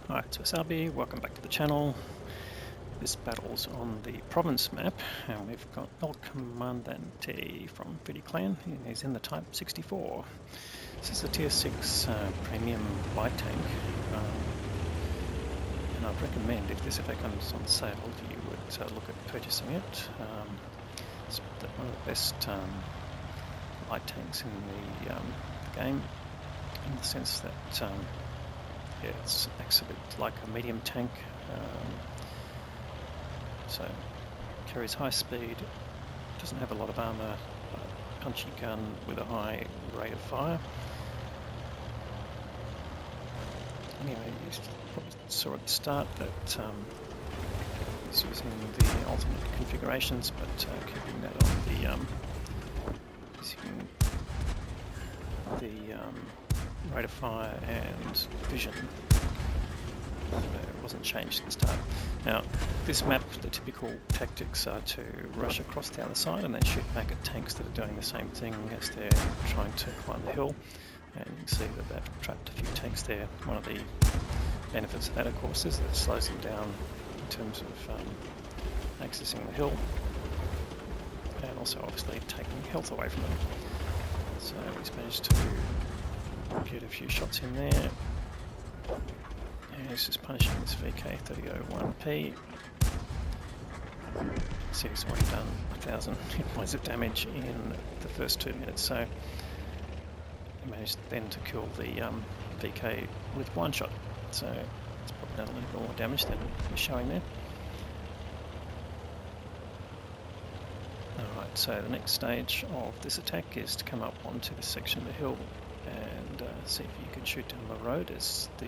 Hi, it's Wasabi, welcome back to the channel. This battle's on the province map, and we've got El Comandante from Fiddy Clan. He's in the type 64. This is a tier 6 premium light tank, and I'd recommend if this ever comes on sale, you would look at purchasing it. It's one of the best light tanks in the game, in the sense that yeah, it acts a bit like a medium tank, so carries high speed, doesn't have a lot of armour, punchy gun with a high rate of fire. Anyway, you probably saw at the start that he's using the ultimate configurations, but keeping that on the rate of fire and vision. It wasn't changed at the start. Now, this map, the typical tactics are to rush across the other side and then shoot back at tanks that are doing the same thing as they're trying to climb the hill. And you can see that they've trapped a few tanks there. One of the benefits of that, of course, is that it slows them down in terms of accessing the hill, and also obviously taking health away from them. So he's managed to get a few shots in there. And he's just punishing this VK3001P. See, he's already done 1,000 hit points of damage in the first 2 minutes, so he managed then to kill the VK with one shot. So it's probably done a little bit more damage than he's showing there. Alright, so the next stage of this attack is to come up onto this section of the hill and see if you can shoot down the road, as the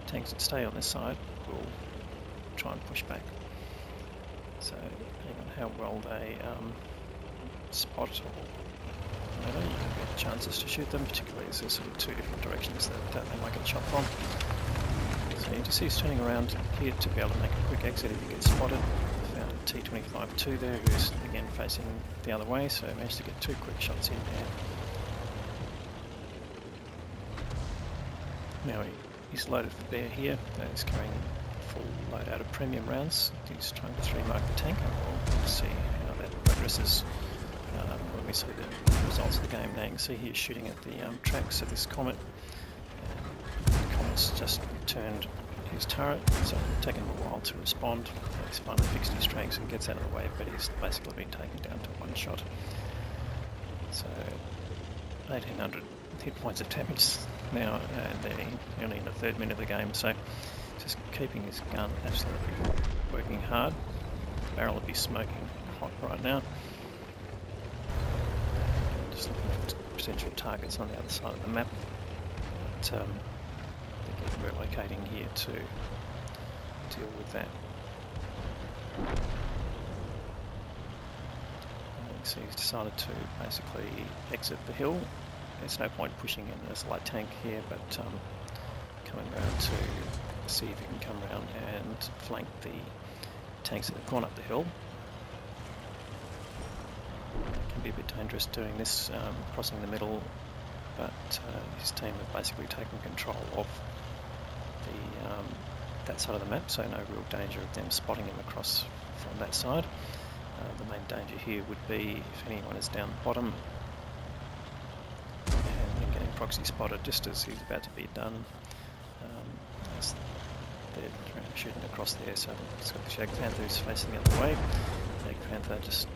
tanks that stay on this side will try and push back. So depending on how well they spot or whatever, you can get chances to shoot them, particularly as there's sort of two different directions that they might get shot from. So you just see he's turning around here to be able to make a quick exit if he gets spotted. Found a T-25-2 there, who's again facing the other way, so managed to get two quick shots in there. Now he's loaded for bear here. He's carrying a full load out of premium rounds. He's trying to 3-mark the tank, and we'll see how that progresses when we see the results of the game. Now you can see he's shooting at the tracks of this comet. The comet's just turned his turret, so it's taken him a while to respond. He's finally fixed his strengths and gets out of the way, but he's basically been taken down to one shot. So 1,800 hit points of damage now, and they're only in the 3rd minute of the game, so just keeping his gun absolutely working hard. The barrel would be smoking hot right now. Just looking for potential targets on the other side of the map. But I think we're locating here to deal with that. So he's decided to basically exit the hill. There's no point pushing in as a light tank here, but coming around to see if he can come around and flank the tanks that have gone up the hill. It can be a bit dangerous doing this, crossing the middle, but his team have basically taken control of that side of the map, so no real danger of them spotting him across from that side. The main danger here would be if anyone is down the bottom and getting proxy spotted just as he's about to be done. As they're shooting across there, so it's got the Shag Panther who's facing the other way. Shag Panther just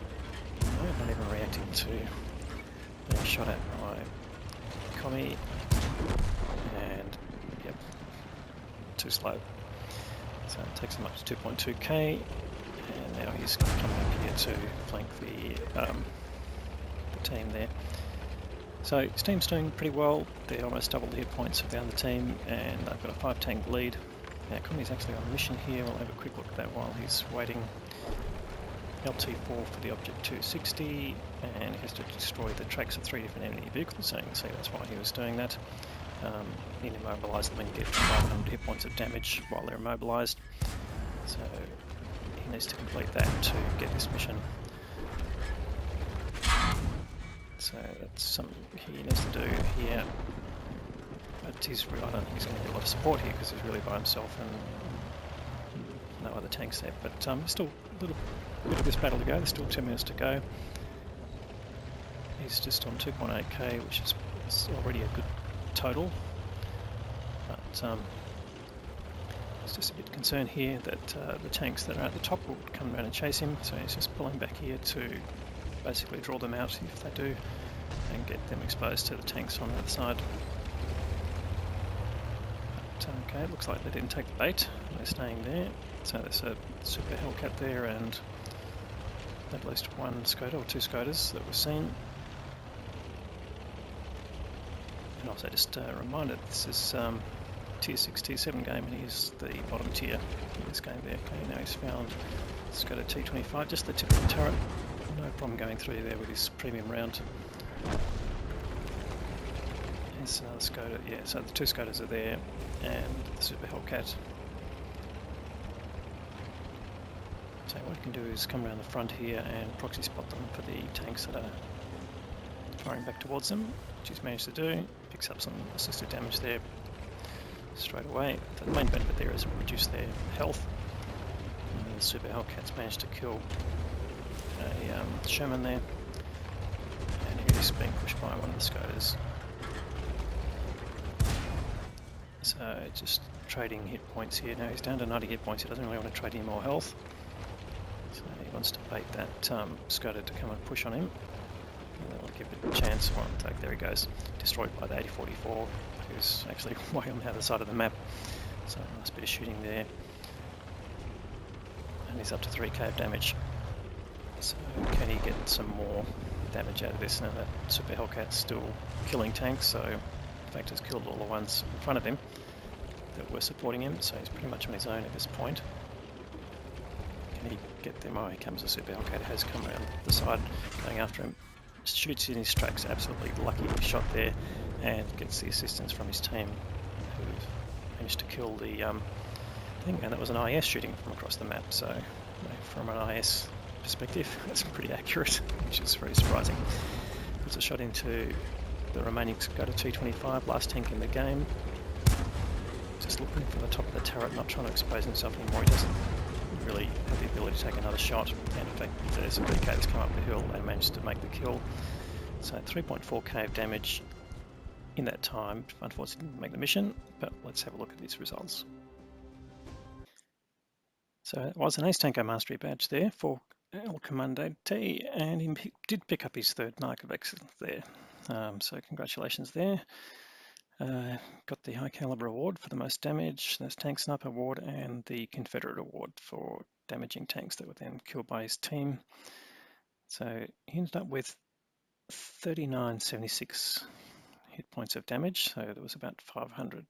not even reacting to being shot at by Commie, and yep, too slow. So it takes him up to 2.2k, and now he's coming up here to flank the team there. So his team's doing pretty well. They're almost double the hit points of the other team, and they've got a 5-tank lead. Now Commie's actually on a mission here. We'll have a quick look at that while he's waiting. LT4 for the Object 260, and he has to destroy the tracks of 3 different enemy vehicles, so you can see that's why he was doing that. He immobilised them and get 500 hit points of damage while they're immobilised. So he needs to complete that to get this mission. So that's something he needs to do here. but I don't think he's going to get a lot of support here because he's really by himself and no other tanks there. But still a little bit of this battle to go. There's still 10 minutes to go. He's just on 2.8k, which is already a good total. But it's just a bit concerned here that the tanks that are at the top will come around and chase him. So he's just pulling back here to basically draw them out if they do, and get them exposed to the tanks on the other side. But, okay, it looks like they didn't take the bait. They're staying there. So there's a Super Hellcat there and at least one Skoda or two Skodas that we've seen. And also just a reminder, this is tier 6, tier 7 game, and he's the bottom tier in this game there. Okay, now he's found Skoda T25, just the tip of the turret. No problem going through there with his premium round. There's another Skoda, yeah, so the two Skodas are there, and the Super Hellcat. So what you can do is come around the front here and proxy spot them for the tanks that are firing back towards them, which he's managed to do. Picks up some assisted damage there straight away. The main benefit there is reduce their health. And the Super Hellcat's managed to kill a Sherman there, and he is being pushed by one of the Skodas. So just trading hit points here. Now he's down to 90 hit points. He doesn't really want to trade any more health, so he wants to bait that Skoda to come and push on him. And that will give it a chance. Well, there he goes, destroyed by the 8044, who's actually way on the other side of the map. So a nice bit of shooting there, and he's up to 3k of damage. So can he get some more damage out of this? Now that Super Hellcat's still killing tanks, so in fact has killed all the ones in front of him that were supporting him, so he's pretty much on his own at this point. Can he get them? Oh, here comes a Super Hellcat, has come around the side going after him. Shoots in his tracks, absolutely lucky shot there, and gets the assistance from his team, who managed to kill the thing, and that was an IS shooting from across the map, so from an IS perspective that's pretty accurate, which is very surprising. Puts a shot into the remaining Skoda T25, last tank in the game. Just looking for the top of the turret, not trying to expose himself anymore. He doesn't really have the ability to take another shot, and in fact there's a BK that's come up the hill and managed to make the kill. So 3.4k of damage in that time. Unfortunately didn't make the mission, but let's have a look at these results. So it was an Ace Tanko Mastery badge there for El Comandante, and he did pick up his third mark of excellence there. So congratulations there. Got the High Caliber Award for the most damage, there's Tank Sniper Award, and the Confederate Award for damaging tanks that were then killed by his team. So he ended up with 3976 hit points of damage, so there was about 500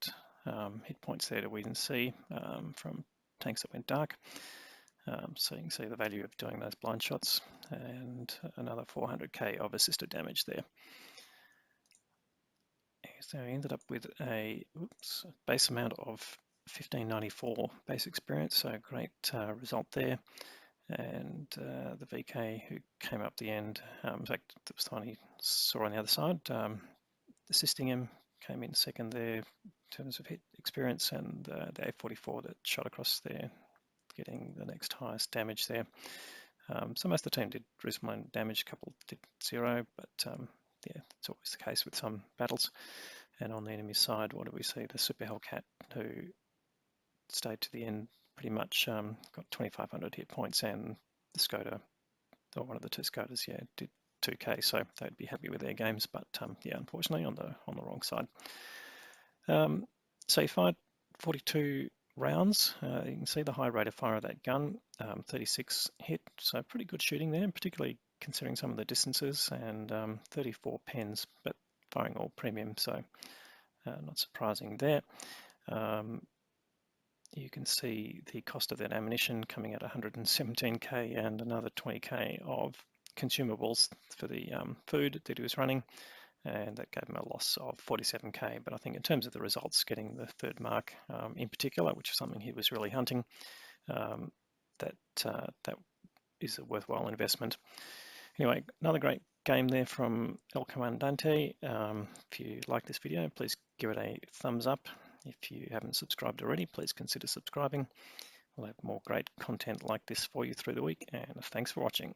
hit points there that we didn't see from tanks that went dark. So you can see the value of doing those blind shots, and another 400k of assisted damage there. So he ended up with a base amount of 1594 base experience, so great result there. And the VK who came up the end, in fact that was the one he saw on the other side, assisting him, came in second there in terms of hit experience, and the A44 that shot across there, getting the next highest damage there. So most of the team did reasonable damage, a couple did 0, but yeah, it's always the case with some battles. And on the enemy side, what do we see? The Super Hellcat, who stayed to the end pretty much, got 2500 hit points, and the Skoda, or one of the two Skodas, yeah, did 2k, so they'd be happy with their games, but yeah, unfortunately on the wrong side. So he fired 42 rounds. You can see the high rate of fire of that gun, 36 hit, so pretty good shooting there, particularly considering some of the distances, and 34 pens, but firing all premium, so not surprising there. You can see the cost of that ammunition coming at 117k, and another 20k of consumables for the food that he was running, and that gave him a loss of 47k. But I think in terms of the results, getting the third mark in particular, which is something he was really hunting, that is a worthwhile investment. Anyway, another great game there from El Comandante. If you like this video, please give it a thumbs up. If you haven't subscribed already, please consider subscribing. We'll have more great content like this for you through the week, and thanks for watching.